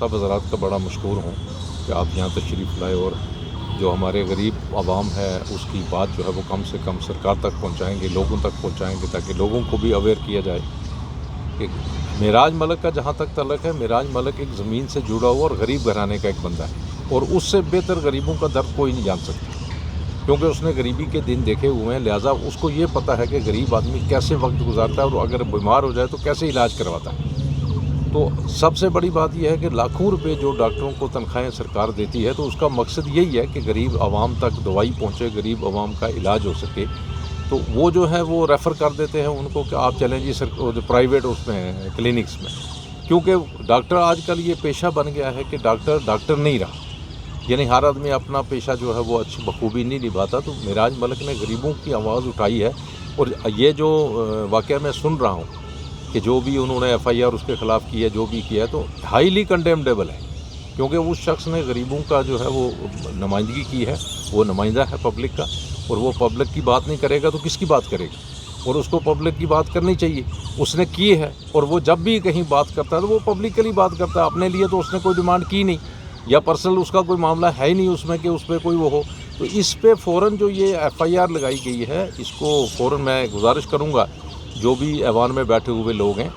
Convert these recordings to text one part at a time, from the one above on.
सब हज़रात का बड़ा मशकूर हूँ कि आप यहाँ तशरीफ़ लाए और जो हमारे गरीब आवाम है उसकी बात जो है वो कम से कम सरकार तक पहुँचाएँगे, लोगों तक पहुँचाएँगे, ताकि लोगों को भी अवेयर किया जाए कि मेराज मलिक का जहाँ तक तल्लुक़ है, मेराज मलिक एक ज़मीन से जुड़ा हुआ और गरीब घराने का एक बंदा है, और उससे बेहतर गरीबों का दर्द कोई नहीं जान सकता, क्योंकि उसने गरीबी के दिन देखे हुए हैं। लिहाजा उसको ये पता है कि गरीब आदमी कैसे वक्त गुजारता है और अगर बीमार हो जाए तो कैसे इलाज करवाता है। तो सबसे बड़ी बात यह है कि लाखों रुपए जो डॉक्टरों को तनख्वाहें सरकार देती है, तो उसका मकसद यही है कि गरीब आवाम तक दवाई पहुँचे, गरीब आवाम का इलाज हो सके। तो वो जो है वो रेफ़र कर देते हैं उनको कि आप चलें जी जो प्राइवेट उसमें क्लिनिक्स में, क्योंकि डॉक्टर आजकल ये पेशा बन गया है कि डॉक्टर नहीं रहा, यानी हर आदमी अपना पेशा जो है वो अच्छी बखूबी नहीं निभाता। तो मेराज मलिक ने गरीबों की आवाज़ उठाई है, और ये जो वाक़या मैं सुन रहा हूँ कि जो भी उन्होंने FIR उसके ख़िलाफ़ की है, जो भी किया है, तो हाईली कंडेमनेबल है, क्योंकि उस शख्स ने गरीबों का जो है वो नुमाइंदगी की है, वो नुमाइंदा है पब्लिक का, और वो पब्लिक की बात नहीं करेगा तो किसकी बात करेगा, और उसको पब्लिक की बात करनी चाहिए। उसने की है, और वो जब भी कहीं बात करता है तो वो पब्लिकली बात करता है, अपने लिए तो उसने कोई डिमांड की नहीं, या पर्सनल उसका कोई मामला है ही नहीं उसमें कि उस पर कोई वो हो। तो इस पे फ़ौरन जो ये FIR लगाई गई है, इसको फ़ौरन मैं गुजारिश करूँगा जो भी ऐवान में बैठे हुए लोग हैं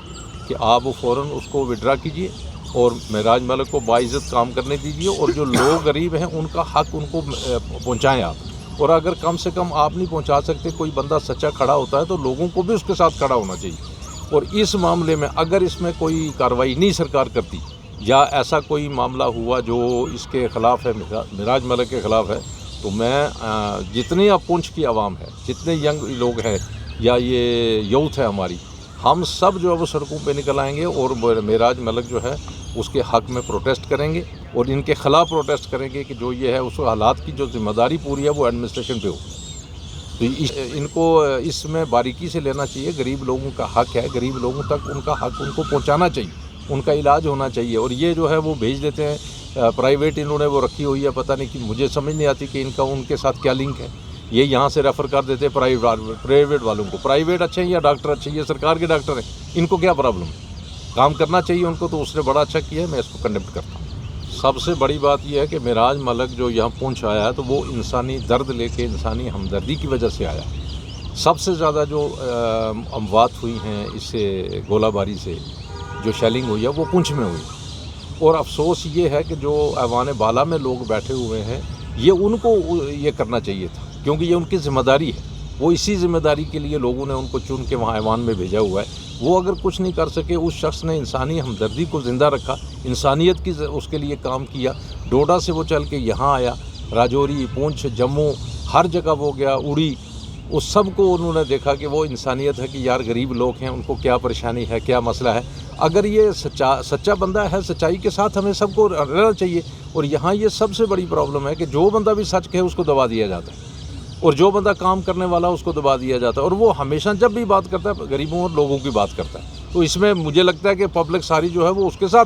कि आप वो फ़ौरन उसको विड्रा कीजिए और मेराज मलिक को बाइज़्ज़त काम करने दीजिए, और जो लोग गरीब हैं उनका हक़ उनको पहुँचाएँ आप। और अगर कम से कम आप नहीं पहुँचा सकते, कोई बंदा सच्चा खड़ा होता है तो लोगों को भी उसके साथ खड़ा होना चाहिए। और इस मामले में अगर इसमें कोई कार्रवाई नहीं सरकार करती, या ऐसा कोई मामला हुआ जो इसके ख़िलाफ़ है, मेराज मलिक के ख़िलाफ़ है, तो मैं जितनी अब पुंछ की आवाम है, जितने यंग लोग हैं या ये यूथ है हमारी, हम सब जो है वो सड़कों पे निकल आएंगे और मेराज मलिक जो है उसके हक़ में प्रोटेस्ट करेंगे, और इनके ख़िलाफ़ प्रोटेस्ट करेंगे कि जो ये है उस हालात की जो ज़िम्मेदारी पूरी है वो एडमिनिस्ट्रेशन पे हो। तो इनको इसमें बारीकी से लेना चाहिए। गरीब लोगों का हक़ है, गरीब लोगों तक उनका हक़ उनको पहुँचाना चाहिए, उनका इलाज होना चाहिए। और ये जो है वो भेज देते हैं प्राइवेट, इन्होंने वो रखी हुई है, पता नहीं कि मुझे समझ नहीं आती कि इनका उनके साथ क्या लिंक है। ये यहाँ से रेफ़र कर देते हैं प्राइवेट वालों को। प्राइवेट अच्छे हैं या डॉक्टर अच्छे हैं? ये सरकार के डॉक्टर हैं, इनको क्या प्रॉब्लम है? काम करना चाहिए उनको, तो उसने बड़ा अच्छा किया है, मैं इसको कंडेम करता हूँ। सबसे बड़ी बात यह है कि मेराज मलिक जो यहाँ पहुँच आया है तो वो इंसानी दर्द लेके, इंसानी हमदर्दी की वजह से आया। सबसे ज़्यादा जो अमवात हुई हैं इससे, गोलाबारी से जो शेलिंग हुई है, वो पुंछ में हुई। और अफसोस ये है कि जो ऐवान बाला में लोग बैठे हुए हैं, ये उनको ये करना चाहिए था, क्योंकि ये उनकी ज़िम्मेदारी है। वो इसी ज़िम्मेदारी के लिए लोगों ने उनको चुन के वहाँ ऐवान में भेजा हुआ है। वो अगर कुछ नहीं कर सके, उस शख्स ने इंसानी हमदर्दी को ज़िंदा रखा, इंसानियत की उसके लिए काम किया। डोडा से वो चल के यहाँ आया, राजौरी, पुंछ, जम्मू, हर जगह वो गया, उड़ी, उस सब को उन्होंने देखा कि वो इंसानियत है कि यार गरीब लोग हैं, उनको क्या परेशानी है, क्या मसला है। अगर ये सच्चा बंदा है, सच्चाई के साथ हमें सबको रहना चाहिए। और यहाँ ये सबसे बड़ी प्रॉब्लम है कि जो बंदा भी सच कहे उसको दबा दिया जाता है, और जो बंदा काम करने वाला उसको दबा दिया जाता है। और वो हमेशा जब भी बात करता है गरीबों और लोगों की बात करता है। तो इसमें मुझे लगता है कि पब्लिक सारी जो है वो उसके साथ,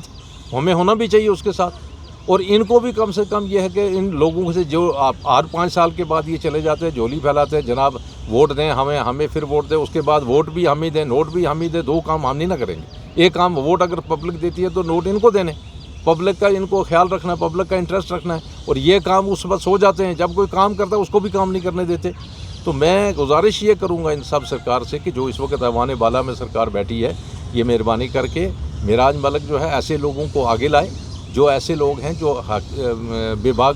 हमें होना भी चाहिए उसके साथ। और इनको भी कम से कम ये है कि इन लोगों से जो आप हर 5 साल के बाद ये चले जाते हैं, झोली फैलाते हैं, जनाब वोट दें हमें फिर वोट दें, उसके बाद वोट भी हम ही दें, नोट भी हम ही दें। 2 काम हम नहीं ना करेंगे। एक काम, वोट अगर पब्लिक देती है तो नोट इनको देने, पब्लिक का इनको ख्याल रखना है, पब्लिक का इंटरेस्ट रखना है। और ये काम उस वक्त हो जाते हैं, जब कोई काम करता है उसको भी काम नहीं करने देते। तो मैं गुजारिश ये करूँगा इन सब सरकार से कि जो इस वक्त ऐवान बाला में सरकार बैठी है, ये मेहरबानी करके मेराज मलिक जो है ऐसे लोगों को आगे लाए, जो ऐसे लोग हैं जो बेबाक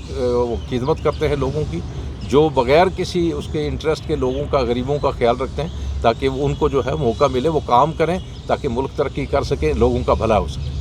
खिदमत करते हैं लोगों की, जो बग़ैर किसी उसके इंटरेस्ट के लोगों का, गरीबों का ख्याल रखते हैं, ताकि उनको जो है मौका मिले, वो काम करें ताकि मुल्क तरक्की कर सके, लोगों का भला हो सके।